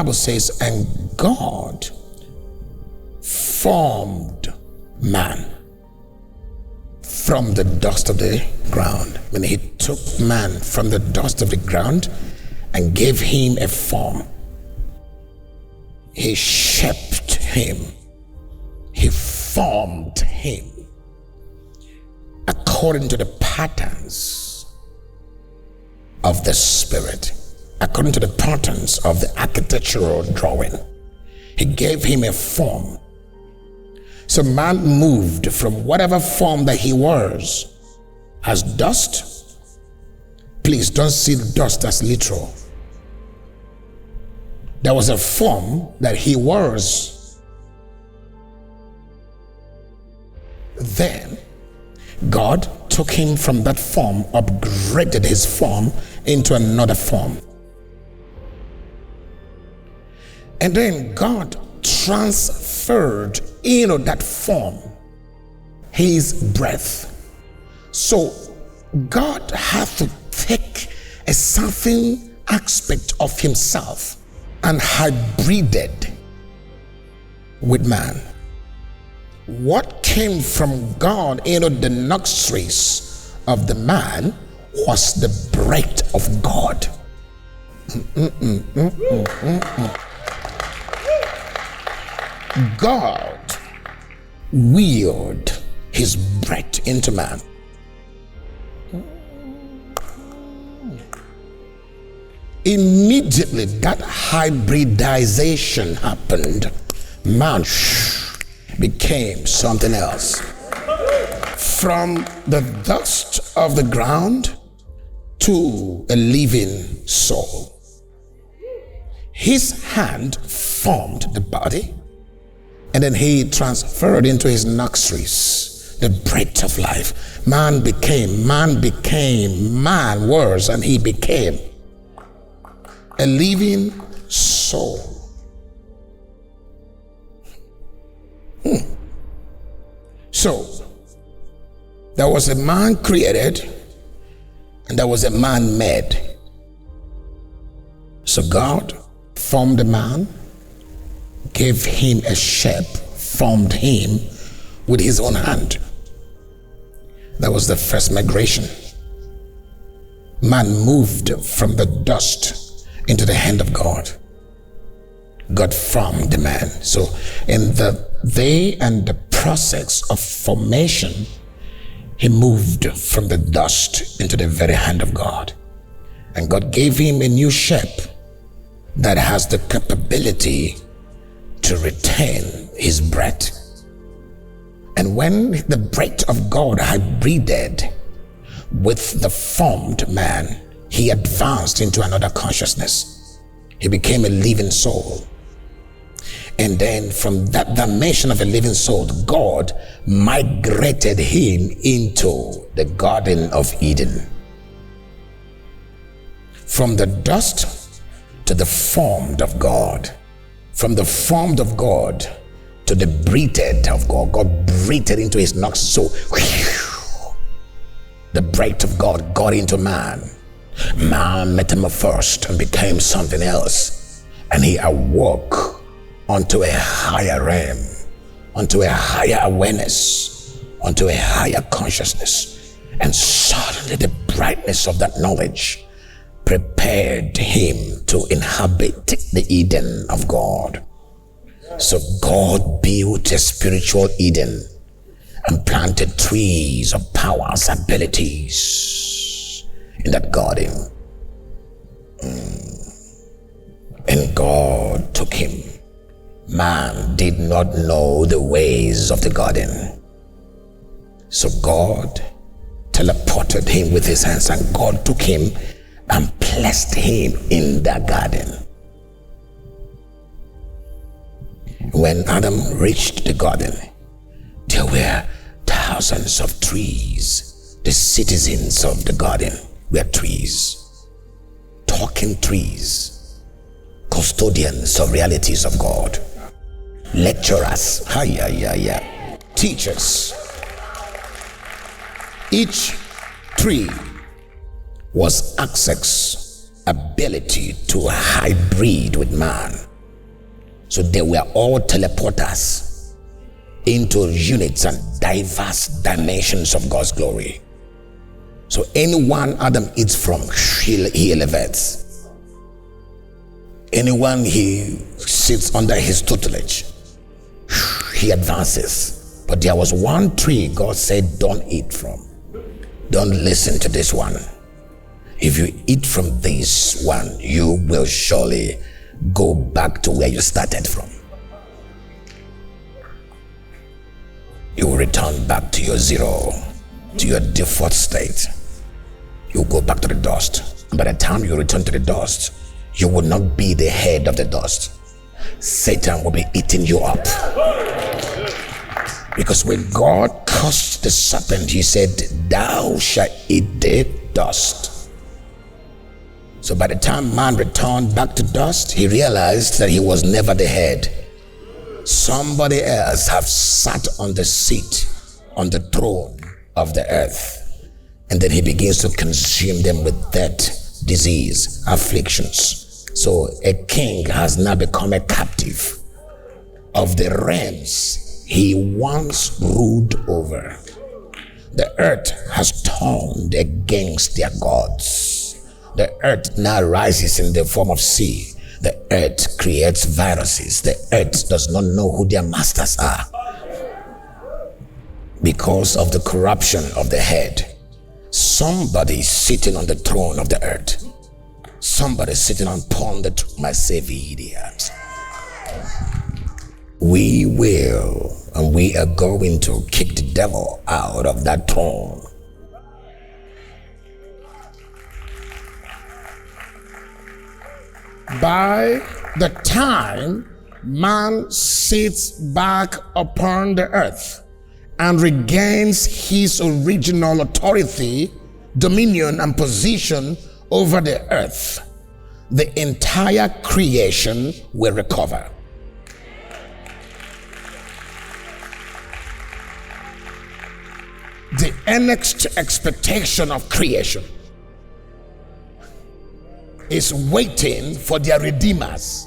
Bible says, and God formed man from the dust of the ground. When he took man from the dust of the ground and gave him a form, he shaped him, he formed him according to the patterns of the Spirit, according to the patterns of the architectural drawing. He gave him a form. So man moved from whatever form that he was as dust. Please don't see dust as literal. There was a form that he was. Then God took him from that form, upgraded his form into another form. And then God transferred into that form his breath. So God had to take a certain aspect of himself and hybrided with man. What came from God into the nostrils of the man was the breath of God. God wheeled his breath into man. Immediately that hybridization happened. Man became something else. From the dust of the ground to a living soul. His hand formed the body, and then he transferred into his nostrils the breath of life. Man was, and he became a living soul. So there was a man created and there was a man made. So God formed a man, gave him a shape, formed him with his own hand. That was the first migration. Man moved from the dust into the hand of God. God formed the man. So in the process of formation, he moved from the dust into the very hand of God. And God gave him a new shape that has the capability to retain his breath. And when the breath of God hybrided with the formed man, he advanced into another consciousness. He became a living soul. And then from that dimension of a living soul, God migrated him into the Garden of Eden. From the dust to the formed of God. From the formed of God to the breathed of God. God breathed into his nostrils. So the breath of God got into man. Man metamorphosed and became something else. And he awoke onto a higher realm, onto a higher awareness, onto a higher consciousness. And suddenly the brightness of that knowledge prepared him to inhabit the Eden of God. So God built a spiritual Eden and planted trees of powers, abilities in that garden. And God took him. Man did not know the ways of the garden. So God teleported him with his hands, and God took him and placed him in the garden. When Adam reached the garden, there were thousands of trees. The citizens of the garden were trees, talking trees, custodians of realities of God, lecturers, teachers. Each tree was access ability to hybrid with man, So they were all teleporters into units and diverse dimensions of God's glory. So anyone Adam eats from, he elevates. Anyone he sits under his tutelage, he advances. But there was one tree God said, don't eat from. Don't listen to this one. If you eat from this one, you will surely go back to where you started from. You will return back to your zero, to your default state. You go back to the dust. And by the time you return to the dust, you will not be the head of the dust. Satan will be eating you up. Because when God cursed the serpent, he said, thou shalt eat the dust. So by the time man returned back to dust, he realized that he was never the head. Somebody else have sat on the seat, on the throne of the earth. And then he begins to consume them with death, disease, afflictions. So a king has now become a captive of the realms he once ruled over. The earth has turned against their gods. The earth now rises in the form of sea. The earth creates viruses. The earth does not know who their masters are because of the corruption of the head. Somebody sitting on the throne of the earth. Somebody sitting upon the throne. My Savior. We will, and we are going to kick the devil out of that throne. By the time man sits back upon the earth and regains his original authority, dominion, and position over the earth, the entire creation will recover. The next expectation of creation is waiting for their redeemers.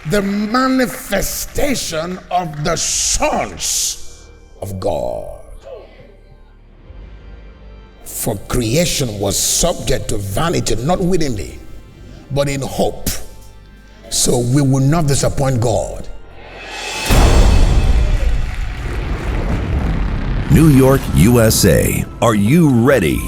The manifestation of the sons of God. For creation was subject to vanity, not willingly, but in hope. So we will not disappoint God. New York, USA. Are you ready?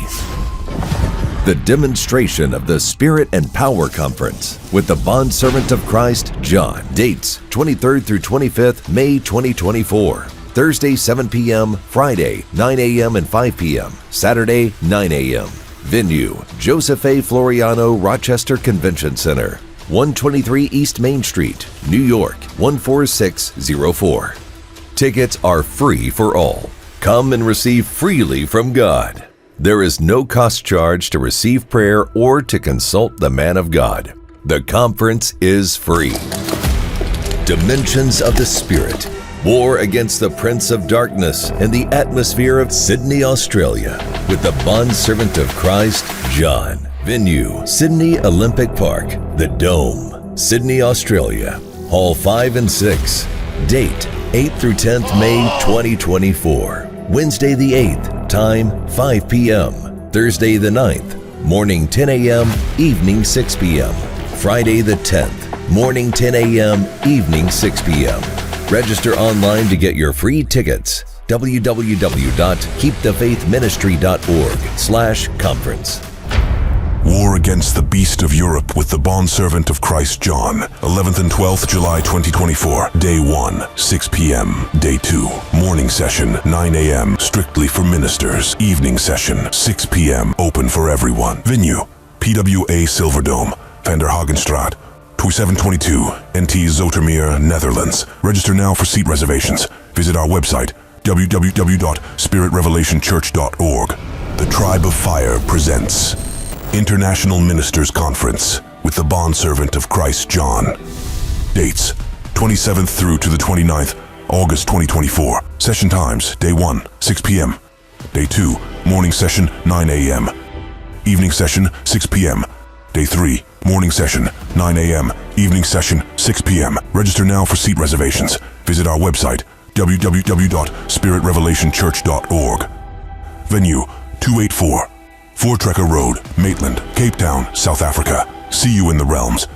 The demonstration of the Spirit and Power Conference with the Bondservant of Christ, John. Dates 23rd through 25th, May 2024. Thursday, 7 p.m. Friday, 9 a.m. and 5 p.m. Saturday, 9 a.m. Venue, Joseph A. Floriano, Rochester Convention Center. 123 East Main Street, New York, 14604. Tickets are free for all. Come and receive freely from God. There is no cost charge to receive prayer or to consult the man of God. The conference is free. Dimensions of the Spirit. War against the Prince of Darkness in the atmosphere of Sydney, Australia, with the Bondservant of Christ, John. Venue, Sydney Olympic Park, The Dome, Sydney, Australia. Hall 5 and 6. Date, 8th through 10th May 2024. Wednesday the 8th, time 5 p.m. Thursday the 9th, morning 10 a.m., evening 6 p.m. Friday the 10th, morning 10 a.m., evening 6 p.m. Register online to get your free tickets. www.keepthefaithministry.org/conference. War against the Beast of Europe with the Bondservant of Christ John. 11th and 12th July 2024. Day 1, 6 p.m. Day 2, morning session, 9 a.m. Strictly for ministers. Evening session, 6 p.m. Open for everyone. Venue, PWA Silverdome, Van der Hagenstraat, 2722, NT Zoetermeer, Netherlands. Register now for seat reservations. Visit our website, www.spiritrevelationchurch.org. The Tribe of Fire presents International Ministers Conference with the Bondservant of Christ John. Dates, 27th through to the 29th, August 2024. Session times, Day 1, 6 p.m. Day 2, morning session, 9 a.m. Evening session, 6 p.m. Day 3, morning session, 9 a.m. Evening session, 6 p.m. Register now for seat reservations. Visit our website, www.spiritrevelationchurch.org. Venue, 284 Voortrekker Road, Maitland, Cape Town, South Africa. See you in the realms.